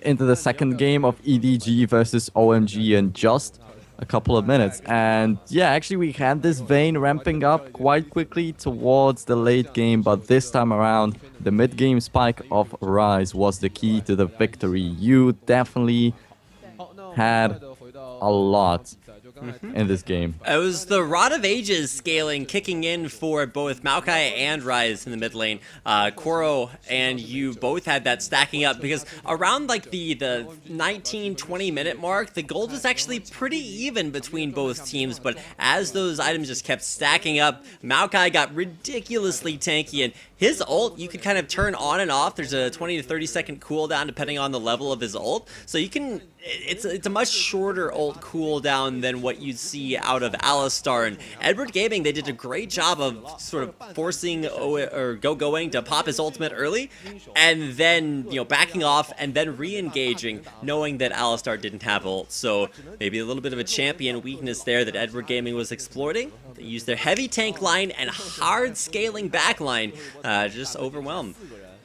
into the second game of EDG versus OMG in just a couple of minutes. And yeah, actually we had this Vayne ramping up quite quickly towards the late game, but this time around, the mid-game spike of Rise was the key to the victory. You definitely had a lot in this game. It was the Rod of Ages scaling kicking in for both Maokai and Rise in the mid lane. Koro and you both had that stacking up because around like the 19-20 minute mark, the gold was actually pretty even between both teams, but as those items just kept stacking up, Maokai got ridiculously tanky, and his ult you could kind of turn on and off. There's a 20 to 30 second cooldown depending on the level of his ult, so you can it's a much shorter ult cooldown than what you'd see out of Alistar. And Edward Gaming, they did a great job of sort of forcing going to pop his ultimate early, and then backing off and then re-engaging, knowing that Alistar didn't have ult. So maybe a little bit of a champion weakness there that Edward Gaming was exploiting. They used their heavy tank line and hard scaling back line just overwhelm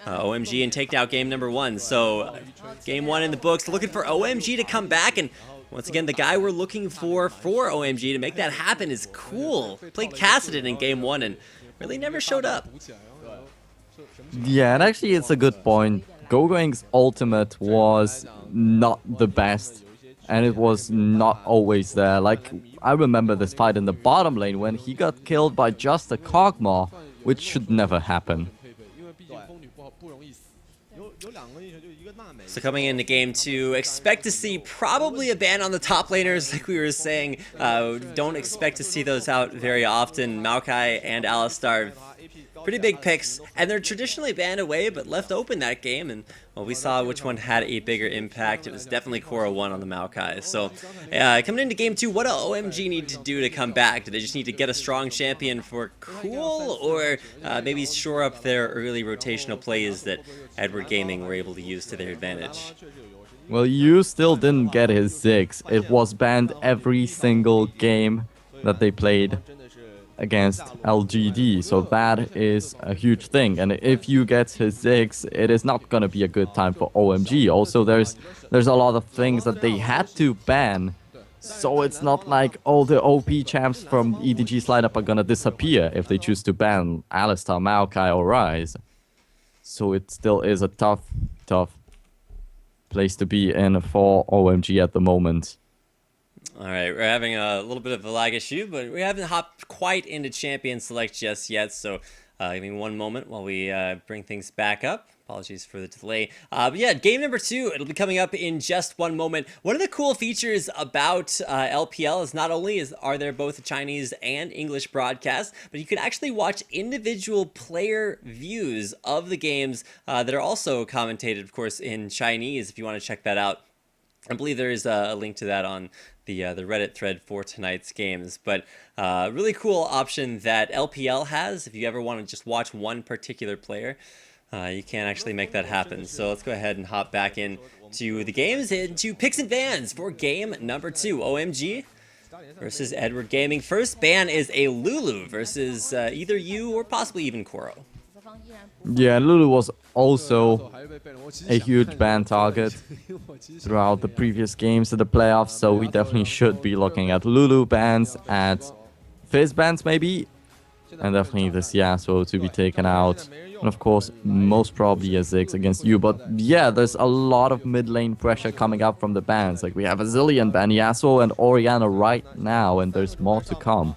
OMG and take down game number 1. So game 1 in the books, looking for OMG to come back, and once again the guy we're looking for OMG to make that happen is Cool. Played Kassadin in game 1 and really never showed up. Yeah, and actually it's a good point. Gogoing's ultimate was not the best, and it was not always there. Like, I remember this fight in the bottom lane when he got killed by just a Kog'Maw, which should never happen. So coming into game 2, expect to see probably a ban on the top laners, like we were saying. Don't expect to see those out very often. Maokai and Alistar, pretty big picks, and they're traditionally banned away, but left open that game, and well, we saw which one had a bigger impact. It was definitely Koro 1 on the Maokai. So coming into game 2, what do OMG need to do to come back? Do they just need to get a strong champion for Cool, or maybe shore up their early rotational plays that Edward Gaming were able to use to their advantage? Well, you still didn't get his Ziggs. It was banned every single game that they played against LGD, so that is a huge thing. And if you get his Ziggs, it is not gonna be a good time for OMG. Also, there's a lot of things that they had to ban, so it's not like all the OP champs from EDG's lineup are gonna disappear if they choose to ban Alistar, Maokai, or Rise. So it still is a tough place to be in for OMG at the moment. Alright, we're having a little bit of a lag issue, but we haven't hopped quite into Champion Select just yet, so give me one moment while we bring things back up. Apologies for the delay. But yeah, game number 2, it'll be coming up in just one moment. One of the cool features about LPL is not only are there both Chinese and English broadcasts, but you can actually watch individual player views of the games that are also commentated, of course, in Chinese, if you want to check that out. I believe there is a link to that on the Reddit thread for tonight's games, but really cool option that LPL has. If you ever want to just watch one particular player, you can actually make that happen. So let's go ahead and hop back in to the games, into picks and bans for game number 2. OMG versus Edward Gaming. First ban is a Lulu versus either you or possibly even Koro. Yeah, Lulu was also a huge ban target throughout the previous games of the playoffs, so we definitely should be looking at Lulu bans, at Fizz bans maybe, and definitely this Yasuo to be taken out. And of course, most probably a Ziggs against you. But yeah, there's a lot of mid lane pressure coming up from the bans. Like, we have a Zillion ban, Yasuo and Orianna right now, and there's more to come.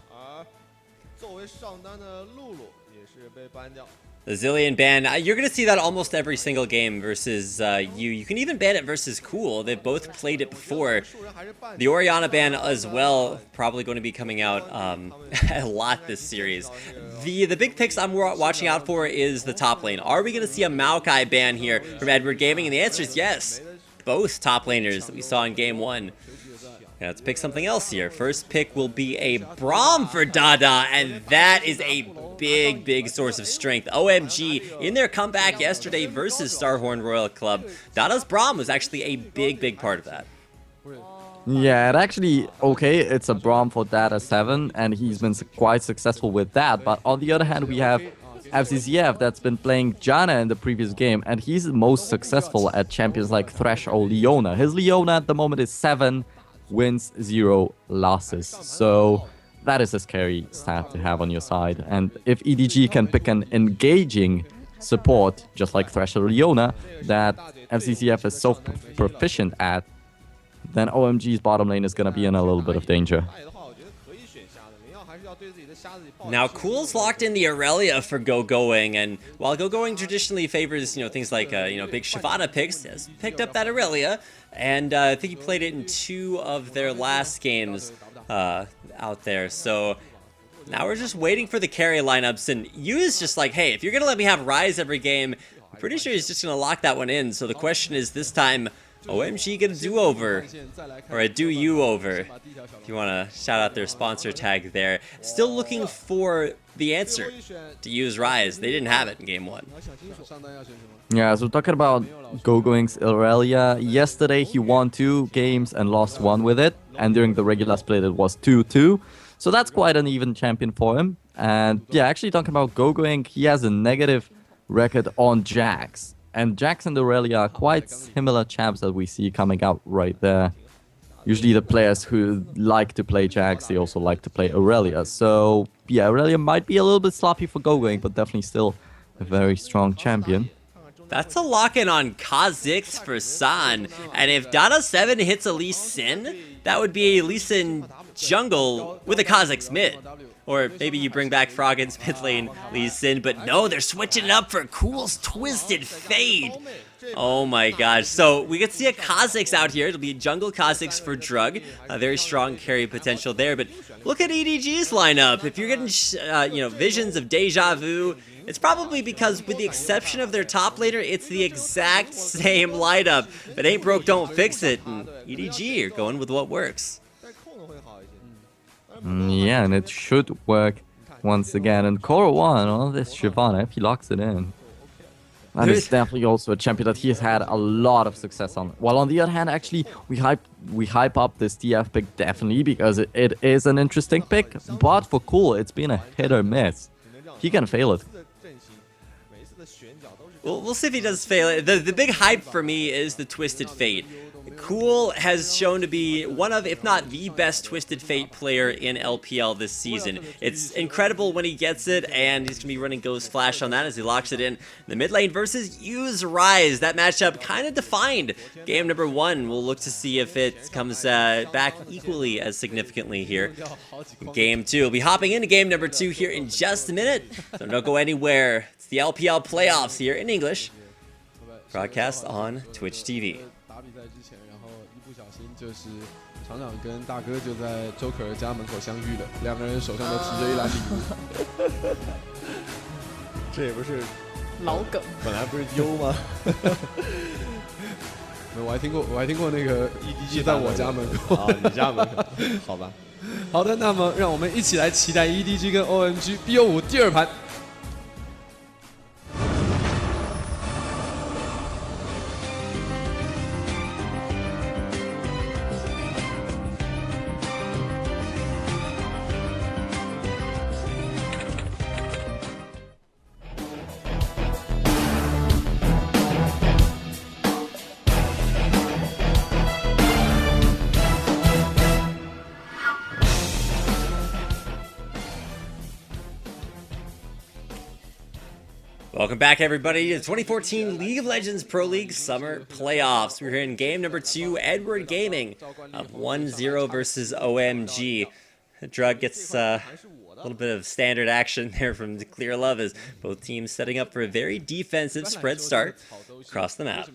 The Zillion ban, you're going to see that almost every single game versus you. You can even ban it versus Cool. They've both played it before. The Orianna ban as well, probably going to be coming out a lot this series. The big picks I'm watching out for is the top lane. Are we going to see a Maokai ban here from Edward Gaming? And the answer is yes. Both top laners that we saw in game 1. Yeah, let's pick something else here. First pick will be a Braum for Dada, and that is a big source of strength. OMG, in their comeback yesterday versus Starhorn Royal Club, Dada's Braum was actually a big part of that. Yeah, it actually, okay, it's a Braum for Dada 7, and he's been quite successful with that. But on the other hand, we have FCCF that's been playing Janna in the previous game, and he's the most successful at champions like Thresh or Leona. His Leona at the moment is 7 wins, 0 losses. So that is a scary stat to have on your side. And if EDG can pick an engaging support, just like Thresh or Leona, that FCCF is so proficient at, then OMG's bottom lane is going to be in a little bit of danger. Now, Cool's locked in the Aurelia for Go-Going, and while Go-Going traditionally favors, things like, big Shyvana picks, has picked up that Aurelia, and I think he played it in 2 of their last games out there, so now we're just waiting for the carry lineups, and Yu is just like, hey, if you're going to let me have Ryze every game, I'm pretty sure he's just going to lock that one in, so the question is this time, OMG get a do-over, or a do-you-over, if you want to shout out their sponsor tag there. Still looking for the answer to use Ryze. They didn't have it in game 1. Yeah, so talking about Go-Going's Aurelia, yesterday he won 2 games and lost 1 with it, and during the regular split it was 2-2. So that's quite an even champion for him. And yeah, actually talking about Go-Going, he has a negative record on Jax. And Jax and Aurelia are quite similar champs that we see coming out right there. Usually the players who like to play Jax, they also like to play Aurelia. So yeah, Aurelia might be a little bit sloppy for Go-Going, but definitely still a very strong champion. That's a lock-in on Kha'Zix for San. And if Dada 7 hits a Lee Sin, that would be a Lee Sin jungle with a Kha'Zix mid. Or maybe you bring back Froggen's mid lane Lee Sin, but no, they're switching it up for Cool's Twisted Fate. Oh my gosh. So we could see a Kha'Zix out here. It'll be a jungle Kha'Zix for Drug. A very strong carry potential there. But look at EDG's lineup. If you're getting, visions of Deja Vu, it's probably because, with the exception of their top laner, it's the exact same lineup. If it ain't broke, don't fix it. And EDG are going with what works. Yeah, and it should work once again. And Cora 1 on this Shyvana, if he locks it in, that is definitely also a champion that he has had a lot of success on. While on the other hand, actually, we hype up this TF pick definitely because it is an interesting pick. But for Cool, it's been a hit or miss. He can fail it. We'll see if he does fail it. The big hype for me is the Twisted Fate. Cool has shown to be one of, if not the best Twisted Fate player in LPL this season. It's incredible when he gets it, and he's going to be running Ghost Flash on that as he locks it in. The mid lane versus Use Ryze. That matchup kind of defined game number 1. We'll look to see if it comes back equally as significantly here. Game 2. We'll be hopping into game number 2 here in just a minute, so don't go anywhere. It's the LPL playoffs here in English, broadcast on Twitch TV. 就是厂长跟大哥就在周可儿家门口相遇了，2个人手上都提着一篮礼物。这也不是老梗，本来不是优吗？我还听过那个 EDG 在我家门口啊，你家门口，好吧。好的，那么让我们一起来期待 EDG 跟 OMG BO5 第2盘。Welcome back, everybody, to the 2014 League of Legends Pro League Summer Playoffs. We're here in game number 2, Edward Gaming, up 1-0 versus OMG. Drug gets a little bit of standard action there from Clear Love as both teams setting up for a very defensive spread start across the map.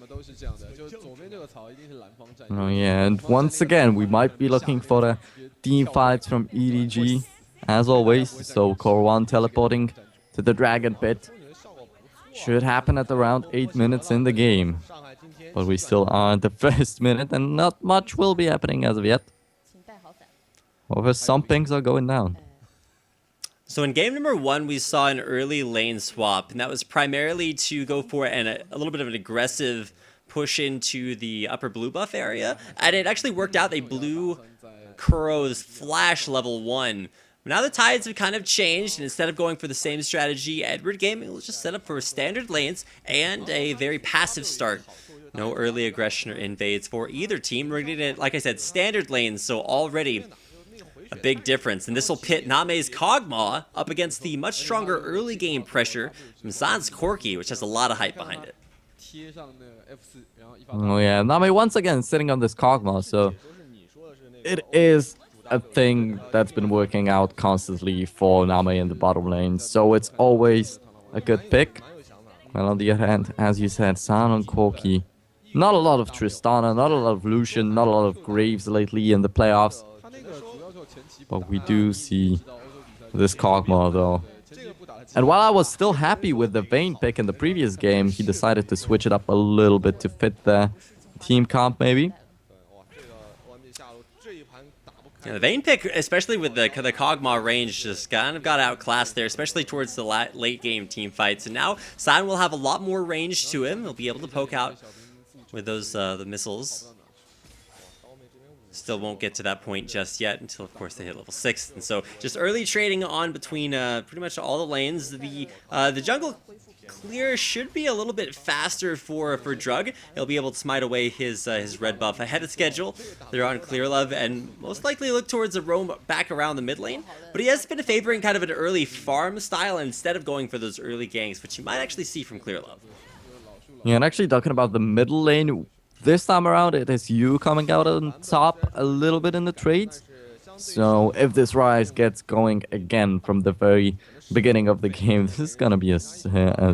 Oh yeah, and once again, we might be looking for the team fights from EDG, as always. So Core 1 teleporting to the Dragon Pit. Should happen at around 8 minutes in the game. But we still are at the first minute and not much will be happening as of yet. However, some pings are going down. So in game number 1, we saw an early lane swap, and that was primarily to go for a little bit of an aggressive push into the upper blue buff area. And it actually worked out. They blew Kuro's flash level 1 Now the tides have kind of changed, and instead of going for the same strategy, Edward Gaming will just set up for standard lanes and a very passive start. No early aggression or invades for either team. We're getting it, like I said, standard lanes, so already a big difference. And this will pit Name's Kog'Maw up against the much stronger early game pressure from Zan's Corki, which has a lot of hype behind it. Oh yeah, Name once again sitting on this Kog'Maw, so it is a thing that's been working out constantly for Name in the bottom lane, so it's always a good pick. Well, on the other hand, as you said, Zan on Corki. Not a lot of Tristana, not a lot of Lucian, not a lot of Graves lately in the playoffs. But we do see this Kog'Maw though. And while I was still happy with the Vayne pick in the previous game, he decided to switch it up a little bit to fit the team comp maybe. Yeah, the Vayne pick, especially with the Kog'Maw range, just kind of got outclassed there, especially towards the late game team fights. And now San will have a lot more range to him. He'll be able to poke out with those the missiles. Still won't get to that point just yet until, of course, they hit level 6. And so just early trading on between pretty much all the lanes. The jungle clear should be a little bit faster for Drug. He'll be able to smite away his red buff ahead of schedule. They're on Clear Love and most likely look towards a roam back around the mid lane. But he has been favoring kind of an early farm style instead of going for those early ganks, which you might actually see from Clear Love. Yeah, and actually talking about the middle lane, this time around it is you coming out on top a little bit in the trades. So if this Rise gets going again from the very beginning of the game, this is gonna be a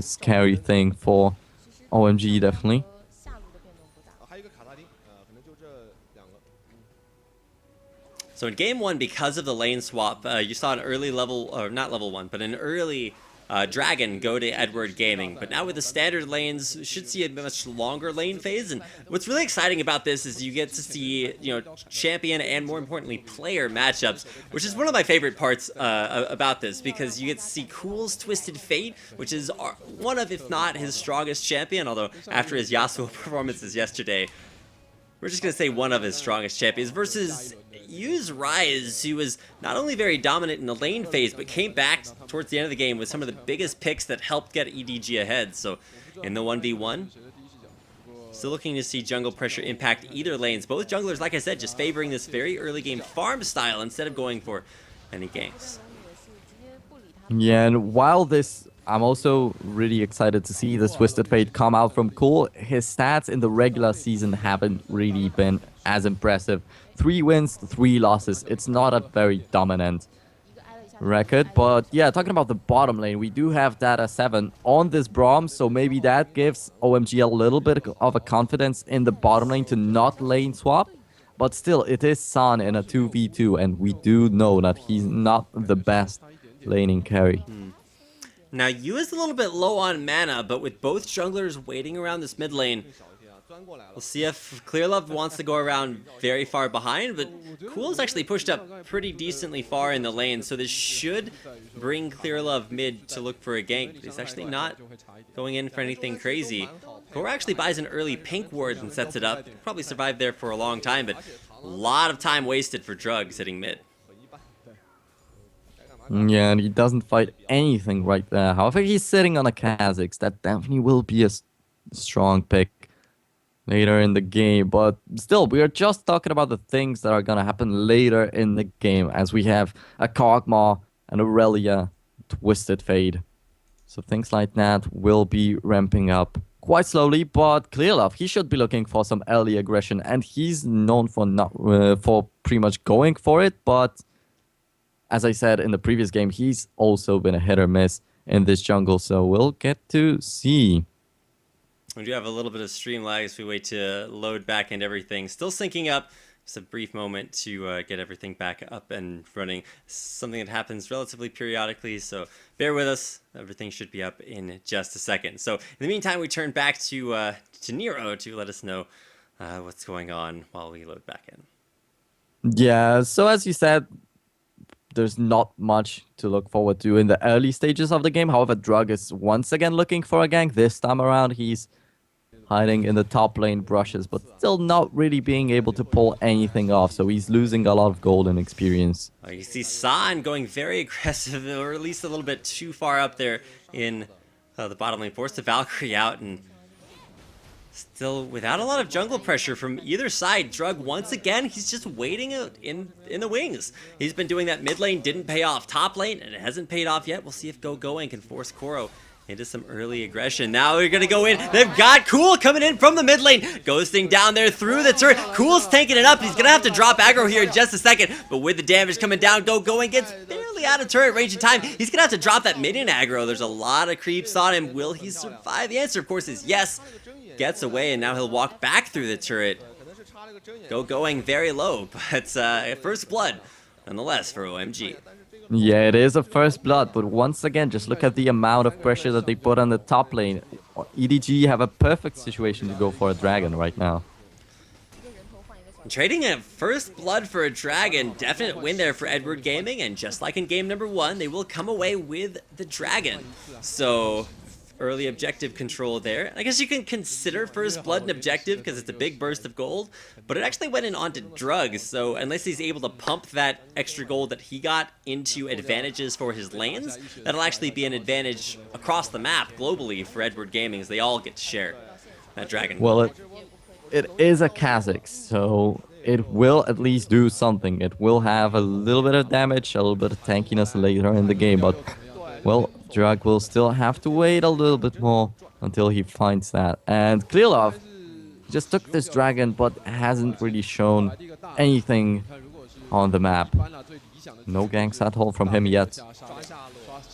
scary thing for OMG, definitely. So in game 1, because of the lane swap, you saw an early level, or not level 1, but an early Dragon go to Edward Gaming. But now with the standard lanes, we should see a much longer lane phase. And what's really exciting about this is you get to see, champion and more importantly player matchups, which is one of my favorite parts about this, because you get to see Cool's Twisted Fate, which is one of, if not his strongest champion, although after his Yasuo performances yesterday, we're just going to say one of his strongest champions, versus Yu's Rise, who was not only very dominant in the lane phase, but came back towards the end of the game with some of the biggest picks that helped get EDG ahead. So in the 1v1, still looking to see jungle pressure impact either lanes. Both junglers, like I said, just favoring this very early game farm style instead of going for any ganks. Yeah, and while this, I'm also really excited to see this Twisted Fate come out from Cool. His stats in the regular season haven't really been as impressive. 3 wins, 3 losses. It's not a very dominant record. But yeah, talking about the bottom lane, we do have Data 7 on this Braum, so maybe that gives OMG a little bit of a confidence in the bottom lane to not lane swap. But still, it is San in a 2v2, and we do know that he's not the best laning carry. Now, Yu is a little bit low on mana, but with both junglers waiting around this mid lane, we'll see if Clearlove wants to go around very far behind, but Cool's actually pushed up pretty decently far in the lane, so this should bring Clearlove mid to look for a gank, but he's actually not going in for anything crazy. Core actually buys an early pink ward and sets it up. Probably survived there for a long time, but a lot of time wasted for Drug sitting mid. Yeah, and he doesn't fight anything right there. However, he's sitting on a Kha'Zix. That definitely will be a strong pick later in the game. But still, we are just talking about the things that are going to happen later in the game, as we have a Kog'Maw, an Aurelia, Twisted Fate. So things like that will be ramping up quite slowly, but Clearlove, he should be looking for some early aggression, and he's known for not for pretty much going for it, but as I said in the previous game, he's also been a hit or miss in this jungle, so we'll get to see. We do have a little bit of stream lag as we wait to load back and everything. Still syncing up. Just a brief moment to get everything back up and running. Something that happens relatively periodically, so bear with us. Everything should be up in just a second. So in the meantime, we turn back to Nero to let us know what's going on while we load back in. Yeah, so as you said, there's not much to look forward to in the early stages of the game. However, Drug is once again looking for a gank. This time around, he's hiding in the top lane brushes, but still not really being able to pull anything off. So he's losing a lot of golden experience. You see San going very aggressive, or at least a little bit too far up there in the bottom lane. Forced the Valkyrie out, and still without a lot of jungle pressure from either side. Drug, once again, he's just waiting in the wings. He's been doing that mid lane, didn't pay off. Top lane, and it hasn't paid off yet. We'll see if Going can force Koro into some early aggression. Now we're gonna go in. They've got Cool coming in from the mid lane. Ghosting down there through the turret. Cool's taking it up. He's gonna have to drop aggro here in just a second. But with the damage coming down, Going gets barely out of turret range in time. He's gonna have to drop that minion aggro. There's a lot of creeps on him. Will he survive? The answer, of course, is yes. Gets away, and now he'll walk back through the turret. Going very low, but first blood, nonetheless, for OMG. Yeah, it is a first blood, but once again, just look at the amount of pressure that they put on the top lane. EDG have a perfect situation to go for a dragon right now. Trading a first blood for a dragon, definite win there for Edward Gaming, and just like in game number 1, they will come away with the dragon. So early objective control there. I guess you can consider first blood an objective because it's a big burst of gold, but it actually went in onto drugs, so unless he's able to pump that extra gold that he got into advantages for his lanes, that'll actually be an advantage across the map globally for Edward Gaming, as they all get to share that dragon. Well, it is a Kha'Zix, so it will at least do something. It will have a little bit of damage, a little bit of tankiness later in the game, but well, Drug will still have to wait a little bit more until he finds that. And Clearlove just took this dragon, but hasn't really shown anything on the map. No ganks at all from him yet.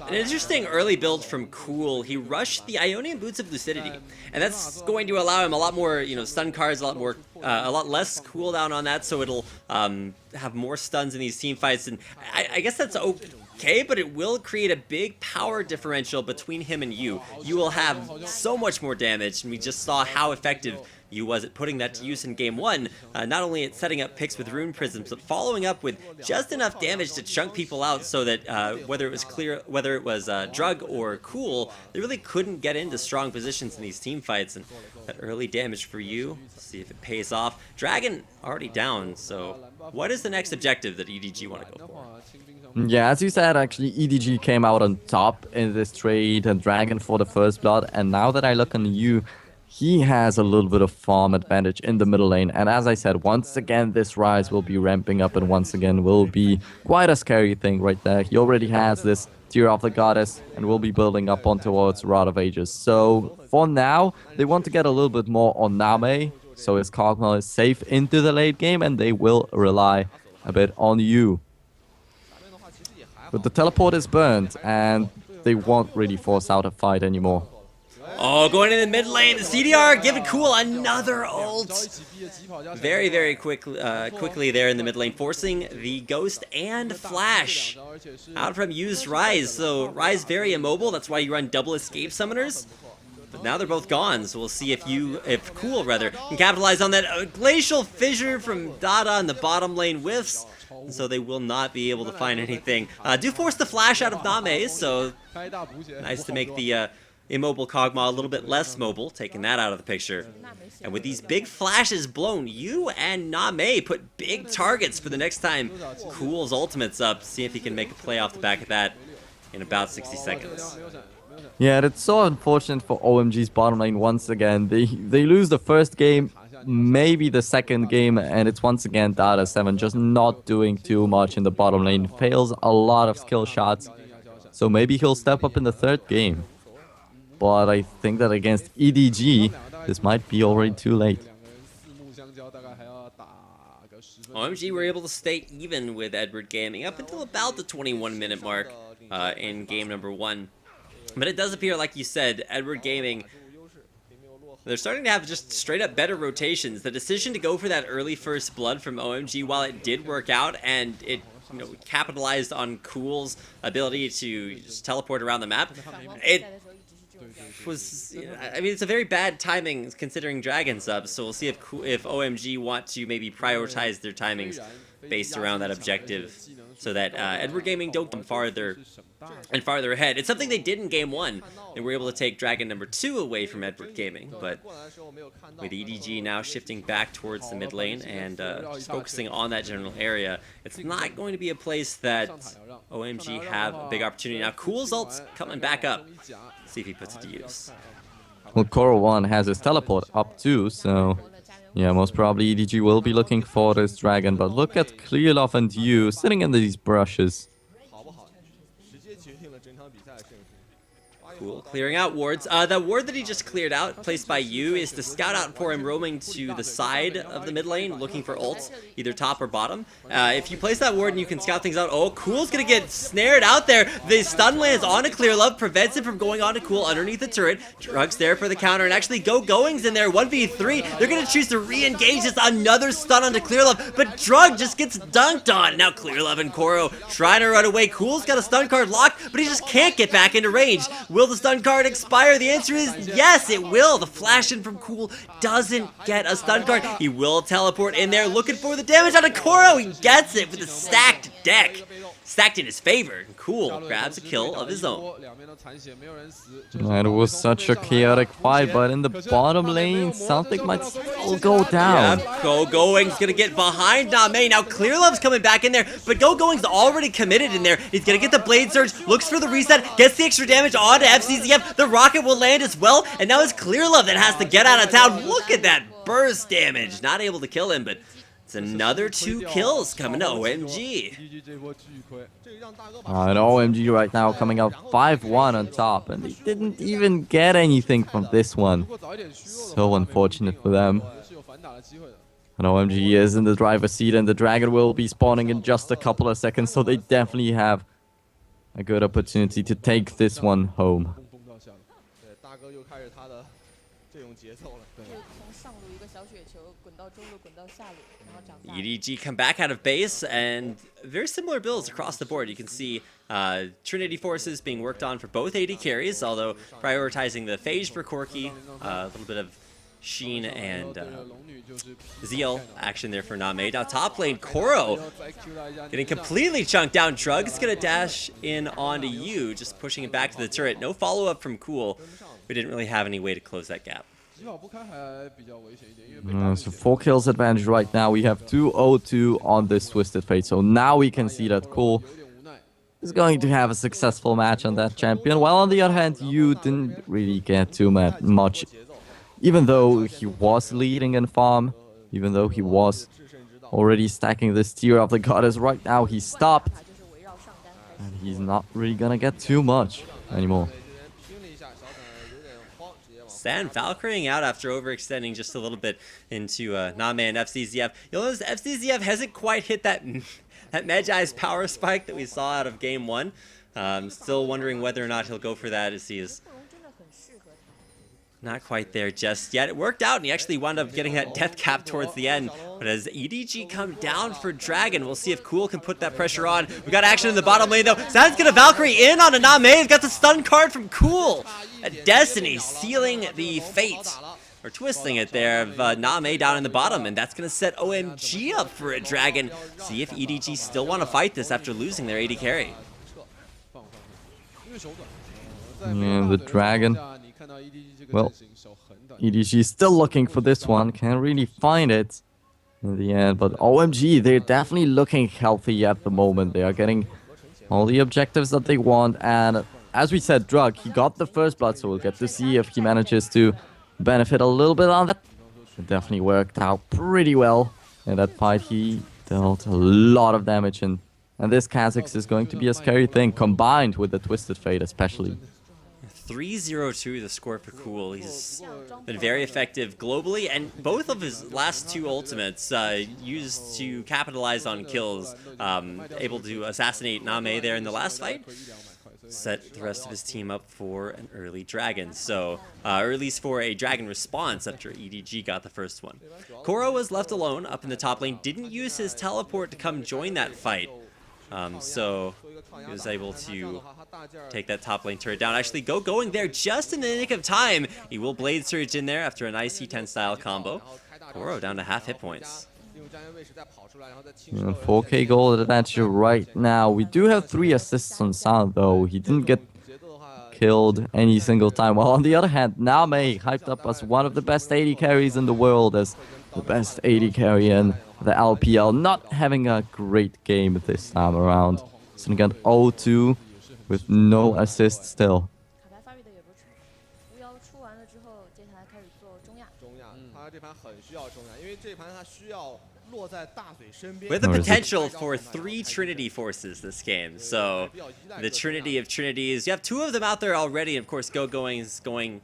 An interesting early build from Cool. He rushed the Ionian Boots of Lucidity, and that's going to allow him a lot more, stun cards, a lot less cooldown on that, so it'll have more stuns in these team fights. And I guess that's okay, but it will create a big power differential between him and you. You will have so much more damage, and we just saw how effective you was at putting that to use in game 1, not only at setting up picks with rune prisms, but following up with just enough damage to chunk people out so that whether it was Drug or Cool, they really couldn't get into strong positions in these team fights. And that early damage for you, see if it pays off. Dragon already down, so what is the next objective that EDG want to go for? Yeah, as you said, actually, EDG came out on top in this trade, and Dragon for the first blood, and now that I look on you, he has a little bit of farm advantage in the middle lane. And as I said, once again, this Rise will be ramping up and once again will be quite a scary thing right there. He already has this Tear of the Goddess and will be building up on towards Rod of Ages. So for now, they want to get a little bit more on Name, so his Kog'Maw is safe into the late game, and they will rely a bit on you. But the teleport is burned, and they won't really force out a fight anymore. Oh, going in the mid lane, the CDR giving Cool another ult. Very, very quickly there in the mid lane, forcing the Ghost and Flash out from used Rise. So Rise very immobile, that's why you run double escape summoners. But now they're both gone, so we'll see if Cool can capitalize on that glacial fissure from Dada in the bottom lane whiffs. So they will not be able to find anything. Do force the Flash out of Name, so nice to make the immobile Kog'Maw a little bit less mobile, taking that out of the picture. And with these big flashes blown, you and Name put big targets for the next time Cool's ultimate's up. See if he can make a play off the back of that in about 60 seconds. Yeah, it's so unfortunate for OMG's bottom lane once again. They lose the first game, maybe the second game, and it's once again Dada 7 just not doing too much in the bottom lane. Fails a lot of skill shots, so maybe he'll step up in the third game. But I think that against EDG, this might be already too late. OMG were able to stay even with Edward Gaming up until about the 21-minute mark in game number 1. But it does appear, like you said, Edward Gaming, they're starting to have just straight up better rotations. The decision to go for that early first blood from OMG, while it did work out and it capitalized on Cool's ability to just teleport around the map, it was, I mean, it's a very bad timing considering Dragon subs, so we'll see if OMG want to maybe prioritize their timings based around that objective so that Edward Gaming don't come farther and farther ahead. It's something they did in game 1. They were able to take Dragon number 2 away from Edward Gaming, but with EDG now shifting back towards the mid lane and just focusing on that general area, it's not going to be a place that OMG have a big opportunity. Now Cool's ult's coming back up. See if he puts it to use. Well, Koro1 has his teleport up too, so yeah, most probably EDG will be looking for this dragon. But look at Clearlove and Yu sitting in these brushes. Cool, clearing out wards. That ward that he just cleared out, placed by Yu, is the scout out for him roaming to the side of the mid lane, looking for ults, either top or bottom. If you place that ward and you can scout things out, oh, Cool's gonna get snared out there. The stun lands on a Clearlove, prevents it from going on to Cool underneath the turret. Drugs there for the counter, and actually Going's in there, 1v3. They're gonna choose to re-engage this, another stun onto Clearlove, but Drug just gets dunked on. Now Clearlove and Koro trying to run away. Cool's got a stun card locked, but he just can't get back into range. Will the stun card expire? The answer is yes, it will. The flash in from Cool doesn't get a stun card. He will teleport in there looking for the damage on a Koro. He gets it with a stacked deck. Stacked in his favor. Cool grabs a kill of his own. It was such a chaotic fight, but in the bottom lane, something might still go down. Yep. Going's gonna get behind Name. Now Clearlove's coming back in there, but Going's already committed in there. He's gonna get the Blade Surge, looks for the reset, gets the extra damage onto FCZF. The rocket will land as well, and now it's Clearlove that has to get out of town. Look at that burst damage. Not able to kill him, but it's another 2 kills coming to OMG. And OMG right now coming out 5-1 on top, and they didn't even get anything from this one. So unfortunate for them. And OMG is in the driver's seat, and the dragon will be spawning in just a couple of seconds, so they definitely have a good opportunity to take this one home. EDG come back out of base, and very similar builds across the board. You can see Trinity Forces being worked on for both AD carries, although prioritizing the Phage for Corki, a little bit of Sheen and Zeal action there for Name. Now top lane, Koro getting completely chunked down. Drug's gonna dash in onto Yu, just pushing it back to the turret. No follow-up from Cool. We didn't really have any way to close that gap. So 4 kills advantage right now. We have 2-0-2 on this Twisted Fate. So now we can see that Cool is going to have a successful match on that champion. While on the other hand, you didn't really get too much. Even though he was leading in farm, even though he was already stacking this tier of the goddess, right now he stopped. And he's not really gonna get too much anymore. Stan Valkyrying out after overextending just a little bit into Name and FCZF. You'll notice FCZF hasn't quite hit that Magi's power spike that we saw out of game 1. Still wondering whether or not he'll go for that, as he is not quite there just yet. It worked out, and he actually wound up getting that death cap towards the end. But as EDG come down for Dragon, we'll see if Cool can put that pressure on. We got action in the bottom lane, though. Stan's gonna Valkyrie in on a Name. He's got the stun card from Cool. Destiny sealing the fate, or twisting it there, of Name down in the bottom. And that's gonna set OMG up for a Dragon. See if EDG still want to fight this after losing their AD carry. Yeah, the Dragon. Well, EDG is still looking for this one. Can't really find it in the end. But OMG, they're definitely looking healthy at the moment. They are getting all the objectives that they want. And as we said, Drug, he got the first blood, so we'll get to see if he manages to benefit a little bit on that. It definitely worked out pretty well in that fight. He dealt a lot of damage, and this Kha'Zix is going to be a scary thing, combined with the Twisted Fate especially. 3-0-2 the score for Cool. He's been very effective globally, and both of his last 2 ultimates used to capitalize on kills, able to assassinate Name there in the last fight, set the rest of his team up for an early Dragon, so or at least for a Dragon response after EDG got the first one. Koro was left alone up in the top lane, didn't use his teleport to come join that fight. So he was able to take that top lane turret down. Actually, going there just in the nick of time. He will Blade Surge in there after a nice E10 style combo. Koro down to half hit points. 4K gold advantage right now. We do have 3 assists on San though. He didn't get killed any single time. While on the other hand, Name hyped up as one of the best AD carries in the world, as the best AD carry in the LPL. Not having a great game this time around. So got 0-2 with no assist still. With the potential for 3 Trinity forces this game. So the Trinity of Trinities. You have 2 of them out there already. Of course, Going is going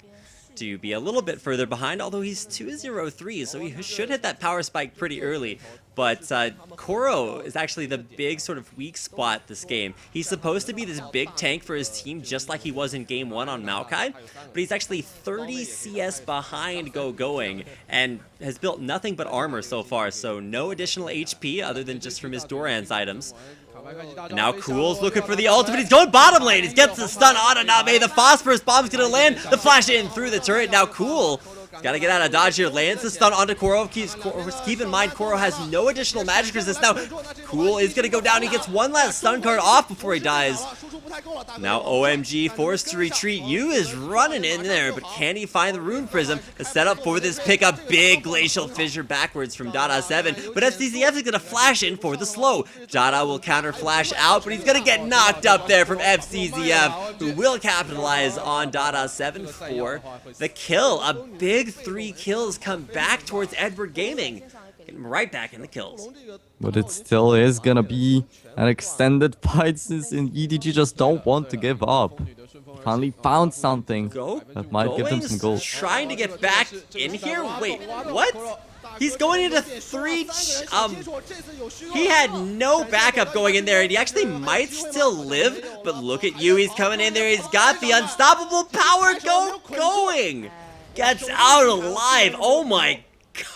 to be a little bit further behind, although he's 2-0-3, so he should hit that power spike pretty early. But Koro is actually the big sort of weak spot this game. He's supposed to be this big tank for his team, just like he was in Game 1 on Maokai, but he's actually 30 CS behind Going and has built nothing but armor so far, so no additional HP other than just from his Doran's items. And now Cool's looking for the ultimate. He's going bottom lane. He gets the stun on Name. The phosphorus bomb's gonna land. The flash in through the turret. Now Cool got to get out of dodge here. Lands the stun onto Koro. Keep in mind, Koro has no additional magic resist. Now, Cool is going to go down. He gets one last stun card off before he dies. Now, OMG forced to retreat. Yu is running in there, but can he find the Rune Prism to set up for this pickup? Big Glacial Fissure backwards from Dada7, but FCZF is going to flash in for the slow. Dada will counter flash out, but he's going to get knocked up there from FCZF, who will capitalize on Dada7 for the kill. A big 3 kills come back towards Edward Gaming. Getting right back in the kills. But it still is gonna be an extended fight, since in EDG just don't want to give up. Finally found something that might give them some gold. Trying to get back in here? Wait, what? He's going into 3... he had no backup going in there, and he actually might still live, but look at you, he's coming in there, he's got the unstoppable power. Going! Gets out alive. Oh my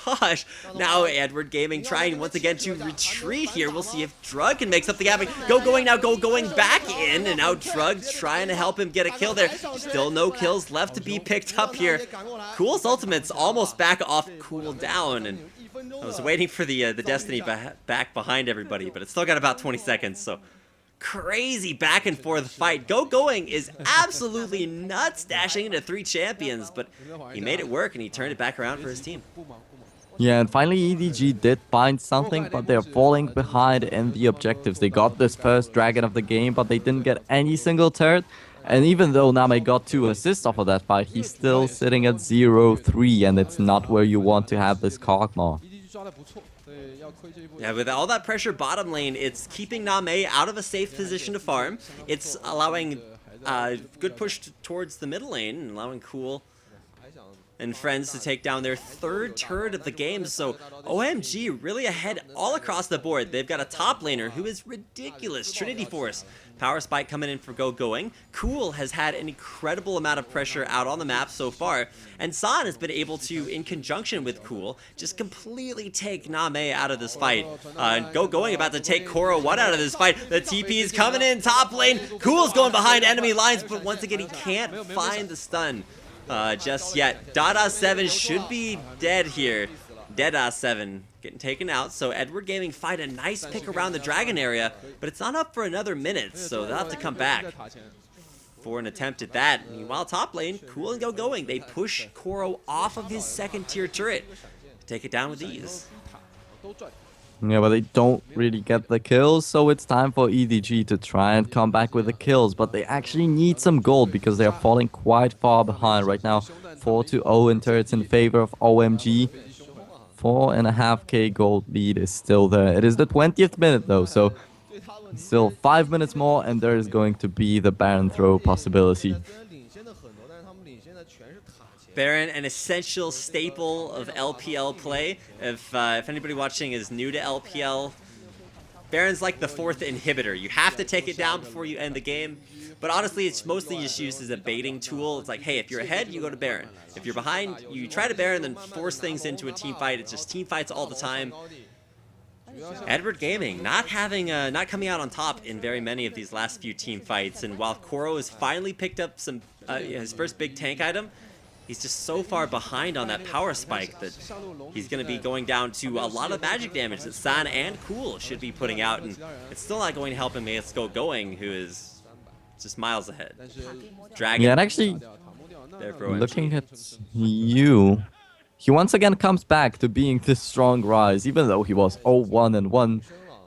gosh. Now Edward Gaming trying once again to retreat here. We'll see if Drug can make something happen. Going back in, and now Drug's trying to help him get a kill there. Still no kills left to be picked up here. Cool's ultimate's almost back off cooldown, and I was waiting for the Destiny back behind everybody, but it's still got about 20 seconds, so crazy back and forth fight. Going is absolutely nuts, dashing into 3 champions, but he made it work and he turned it back around for his team. Yeah, and finally EDG did find something, but they're falling behind in the objectives. They got this first dragon of the game, but they didn't get any single turret. And even though Name got 2 assists off of that fight, he's still sitting at 0-3, and it's not where you want to have this Kog'Maw. Yeah, with all that pressure bottom lane, it's keeping Name out of a safe position to farm. It's allowing good push towards the middle lane and allowing Cool and friends to take down their 3rd turret of the game. So OMG really ahead all across the board. They've got a top laner who is ridiculous. Trinity Force. Power Spike coming in for Going. Cool has had an incredible amount of pressure out on the map so far. And San has been able to, in conjunction with Cool, just completely take Name out of this fight. Going about to take Koro 1 out of this fight. The TP is coming in top lane. Cool's going behind enemy lines, but once again he can't find the stun just yet. Dada7 should be dead here. Dada7 getting taken out, so Edward Gaming find a nice pick around the dragon area, but it's not up for another minute, so they'll have to come back for an attempt at that. Meanwhile, top lane, Cool and Going. They push Koro off of his 2nd tier turret. Take it down with ease. Yeah, but they don't really get the kills, so it's time for EDG to try and come back with the kills. But they actually need some gold because they are falling quite far behind right now. 4-0 in turrets in favor of OMG. 4.5k gold lead is still there. It is the 20th minute though, so still 5 minutes more and there is going to be the Baron throw possibility. Baron, an essential staple of LPL play. If anybody watching is new to LPL, Baron's like the 4th inhibitor. You have to take it down before you end the game. But honestly, it's mostly just used as a baiting tool. It's like, hey, if you're ahead, you go to Baron. If you're behind, you try to Baron, then force things into a team fight. It's just team fights all the time. Edward Gaming not coming out on top in very many of these last few team fights. And while Koro has finally picked up some his first big tank item, he's just so far behind on that power spike that he's going to be going down to a lot of magic damage that San and Cool should be putting out, and it's still not going to help him against Going, who is just miles ahead. Dragon. Yeah, and actually, there for OMG. looking at you, he once again comes back to being this strong Rise, even though he was 0-1-1.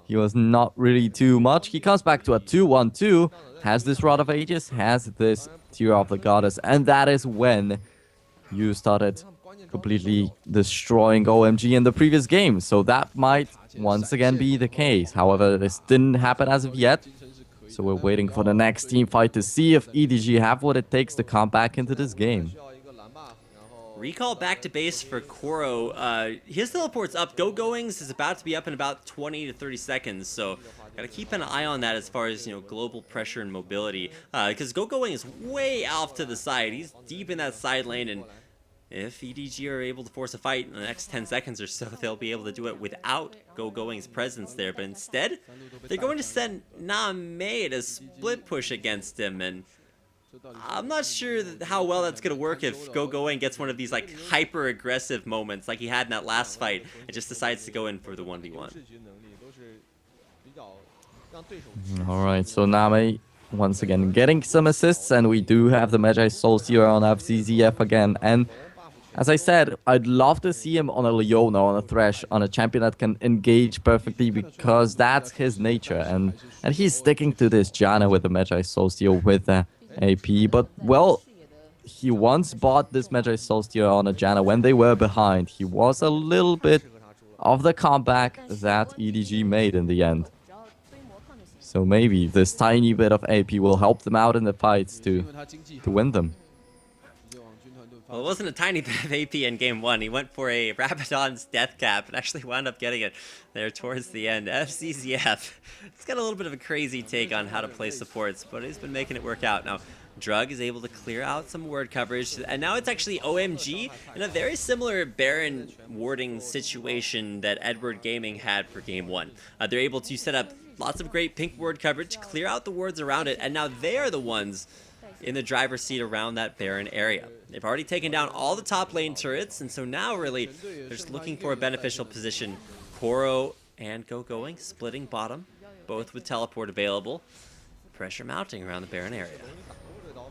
He was not really too much. He comes back to a 2-1-2, has this Rod of Ages, has this Tear of the Goddess, and that is when you started completely destroying OMG in the previous game. So that might once again be the case. However, this didn't happen as of yet. So we're waiting for the next team fight to see if EDG have what it takes to come back into this game. Recall back to base for Koro. His teleport's up. Goings is about to be up in about 20 to 30 seconds, so gotta keep an eye on that as far as, global pressure and mobility. Because Going is way off to the side. He's deep in that side lane, and if EDG are able to force a fight in the next 10 seconds or so, they'll be able to do it without Going's presence there. But instead, they're going to send Name to split push against him, and I'm not sure how well that's going to work if Going gets one of these like hyper-aggressive moments like he had in that last fight and just decides to go in for the 1v1. Alright, so Name once again getting some assists, and we do have the Magi Solstier on FZZF again. And as I said, I'd love to see him on a Leona, on a Thresh, on a champion that can engage perfectly, because that's his nature. And he's sticking to this Janna with the Magi Solstier with AP, but well, he once bought this Magi Solstier on a Janna when they were behind. He was a little bit of the comeback that EDG made in the end. So maybe this tiny bit of AP will help them out in the fights to win them. Well, it wasn't a tiny bit of AP in game one. He went for a Rabadon's death cap and actually wound up getting it there towards the end. FCZF, it's got a little bit of a crazy take on how to play supports, but he's been making it work out. Now, Drug is able to clear out some ward coverage, and now it's actually OMG in a very similar Baron warding situation that Edward Gaming had for game one. They're able to set up lots of great pink ward coverage, clear out the wards around it, and now they are the ones in the driver's seat around that Baron area. They've already taken down all the top lane turrets, and so now really they're just looking for a beneficial position. Koro and Going splitting bottom, both with teleport available. Pressure mounting around the Baron area.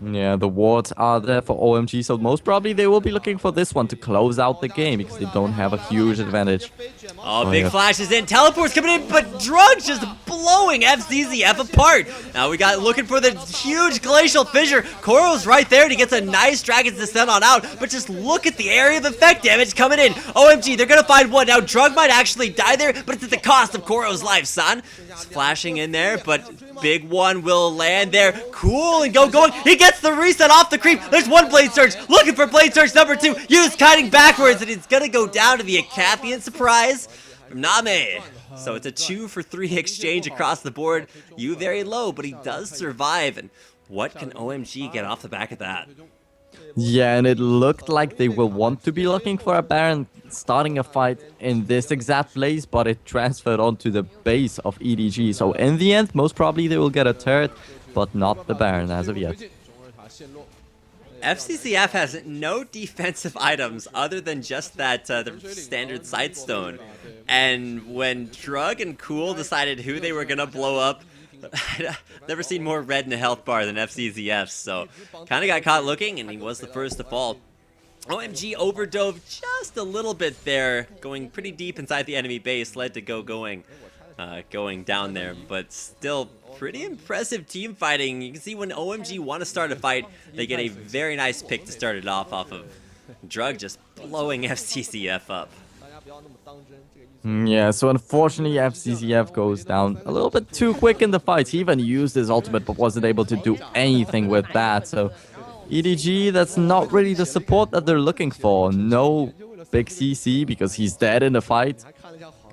Yeah, the wards are there for OMG, so most probably they will be looking for this one to close out the game, because they don't have a huge advantage. Oh, big flashes in, teleports coming in, but Drug's just blowing FZZF apart. Now we got looking for the huge glacial fissure. Koro's right there, and he gets a nice Dragon's Descent on out, but just look at the area of effect damage coming in. OMG, they're gonna find one. Now Drug might actually die there, but it's at the cost of Koro's life, son. He's flashing in there, but big one will land there. Cool, and Going. He gets the reset off the creep. There's one Blade Surge. Looking for Blade Surge number 2. Used kiting backwards, and it's gonna go down to the Acathian surprise from Name. So it's a 2 for 3 exchange across the board. You very low, but he does survive. And what can OMG get off the back of that? Yeah, and it looked like they will want to be looking for a Baron starting a fight in this exact place, but it transferred onto the base of EDG. So in the end, most probably they will get a turret, but not the Baron as of yet. FCCF has no defensive items other than just that the standard Sightstone. And when Drug and Cool decided who they were going to blow up, I've never seen more red in a health bar than FCZF, so kind of got caught looking, and he was the first to fall. OMG overdove just a little bit there, going pretty deep inside the enemy base, led to going down there, but still pretty impressive team fighting. You can see when OMG want to start a fight, they get a very nice pick to start it off of Drug just blowing FCCF up. Yeah, so unfortunately FCCF goes down a little bit too quick in the fight. He even used his ultimate but wasn't able to do anything with that. So EDG, that's not really the support that they're looking for. No big CC because he's dead in the fight.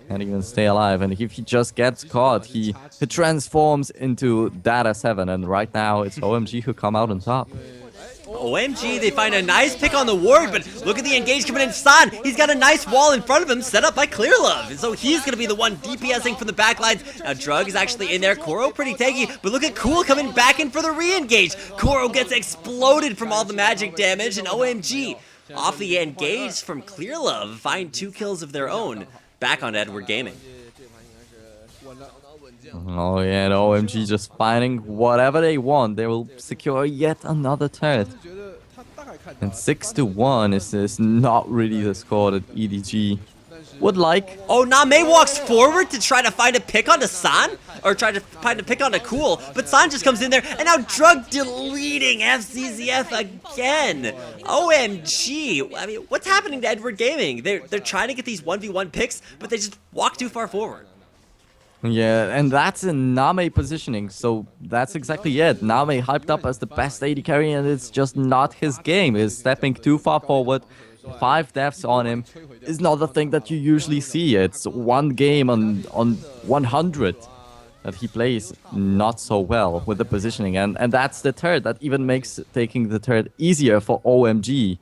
Can't even stay alive. And if he just gets caught, he transforms into Data 7. And right now it's OMG who come out on top. OMG, they find a nice pick on the ward, but look at the engage coming in. San, he's got a nice wall in front of him set up by Clearlove, and so he's going to be the one DPSing from the backlines. Now Drug is actually in there, Koro pretty tanky, but look at Cool coming back in for the re-engage. Koro gets exploded from all the magic damage, and OMG, off the engage from Clearlove, find 2 kills of their own, back on Edward Gaming. Oh yeah, and OMG just finding whatever they want. They will secure yet another turret. And 6-1 is not really the score that EDG would like. Oh, Name walks forward to try to find a pick onto San, or try to find a pick onto Cool, but San just comes in there, and now Drug deleting FCZF again. OMG, I mean, what's happening to Edward Gaming? They're trying to get these 1v1 picks, but they just walk too far forward. Yeah, and that's in Name positioning, so that's exactly it. Name hyped up as the best AD carry, and it's just not his game. He's stepping too far forward. 5 deaths on him is not the thing that you usually see. It's one game on 100 that he plays not so well with the positioning, and that's the turret that even makes taking the turret easier for OMG.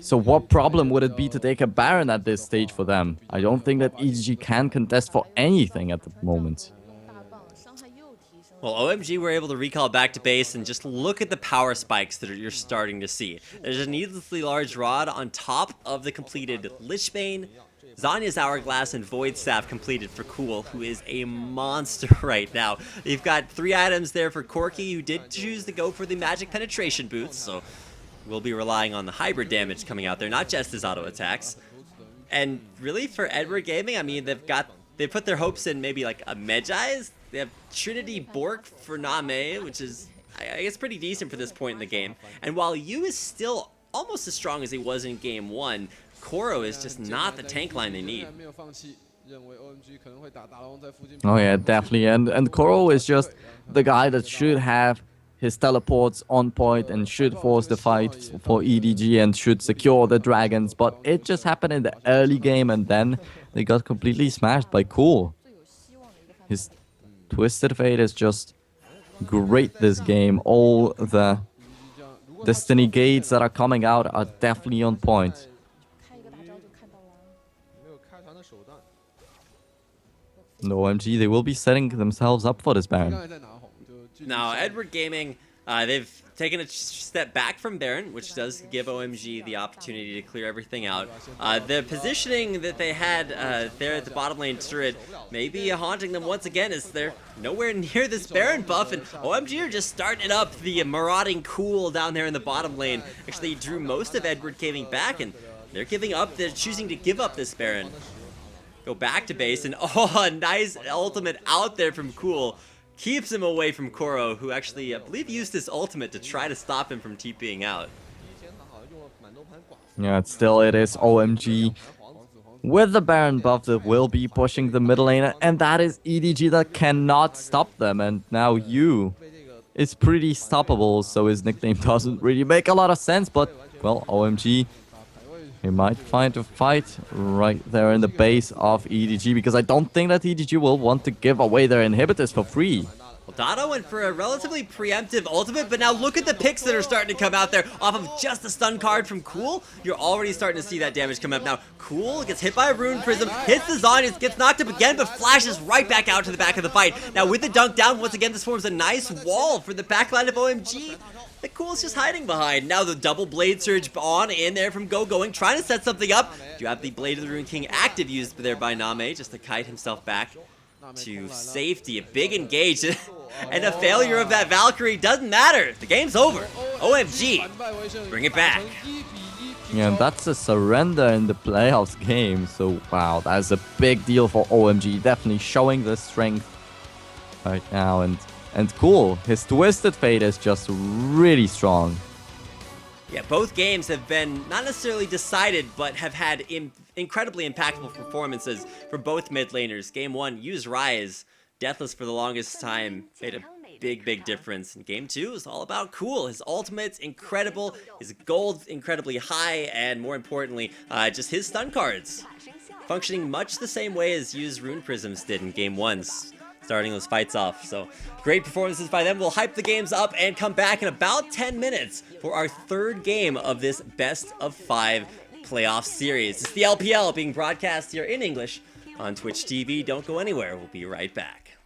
So what problem would it be to take a Baron at this stage for them? I don't think that EDG can contest for anything at the moment. Well, OMG were able to recall back to base, and just look at the power spikes that you're starting to see. There's a needlessly large rod on top of the completed Lichbane, Zanya's Hourglass, and Void Staff completed for Cool, who is a monster right now. You've got 3 items there for Corki, who did choose to go for the magic penetration boots, so we'll be relying on the hybrid damage coming out there, not just his auto attacks. And really, for Edward Gaming, I mean, they put their hopes in maybe like a Medjai's. They have Trinity Bork for Name, which is, I guess, pretty decent for this point in the game. And while Yu is still almost as strong as he was in Game 1, Koro is just not the tank line they need. Oh yeah, definitely. And Koro is just the guy that should have his teleports on point and should force the fight for EDG and should secure the dragons. But it just happened in the early game, and then they got completely smashed by Cool. His Twisted Fate is just great this game. All the Destiny gates that are coming out are definitely on point. No, OMG, they will be setting themselves up for this Baron. Now, Edward Gaming, they've taken a step back from Baron, which does give OMG the opportunity to clear everything out. The positioning that they had there at the bottom lane turret may be haunting them once again, as they're nowhere near this Baron buff, and OMG are just starting it up. The marauding Cool down there in the bottom lane actually drew most of Edward Gaming back, and they're choosing to give up this Baron. Go back to base, and oh, a nice ultimate out there from Cool. Keeps him away from Koro, who actually, I believe, used his ultimate to try to stop him from TPing out. Yeah, it is OMG with the Baron buff that will be pushing the middle lane, and that is EDG that cannot stop them. And now Yu is pretty stoppable, so his nickname doesn't really make a lot of sense, but, well, OMG, he might find a fight right there in the base of EDG, because I don't think that EDG will want to give away their inhibitors for free. Well, Dada went for a relatively preemptive ultimate, but now look at the picks that are starting to come out there off of just a stun card from Cool. You're already starting to see that damage come up. Now, Cool gets hit by a Rune Prism, hits the Zon, gets knocked up again, but flashes right back out to the back of the fight. Now, with the dunk down, once again, this forms a nice wall for the backline of OMG. The Cool's just hiding behind. Now the double Blade Surge on in there from Going, trying to set something up. You have the Blade of the Rune King active used there by Name, just to kite himself back to safety. A big engage, and a failure of that Valkyrie doesn't matter. The game's over. OMG, bring it back. Yeah, that's a surrender in the playoffs game. So, wow, that's a big deal for OMG. Definitely showing the strength right now. And Cool, his Twisted Fate is just really strong. Yeah, both games have been not necessarily decided, but have had incredibly impactful performances for both mid laners. Game 1, Yu's Rise, deathless for the longest time, made a big difference. And Game 2 is all about Cool. His ultimate's incredible, his gold incredibly high, and more importantly, just his stun cards functioning much the same way as Yu's Rune Prisms did in Game 1's. starting those fights off. So great performances by them. We'll hype the games up and come back in about 10 minutes for our third game of this best of 5 playoff series. It's the LPL being broadcast here in English on Twitch TV. Don't go anywhere. We'll be right back.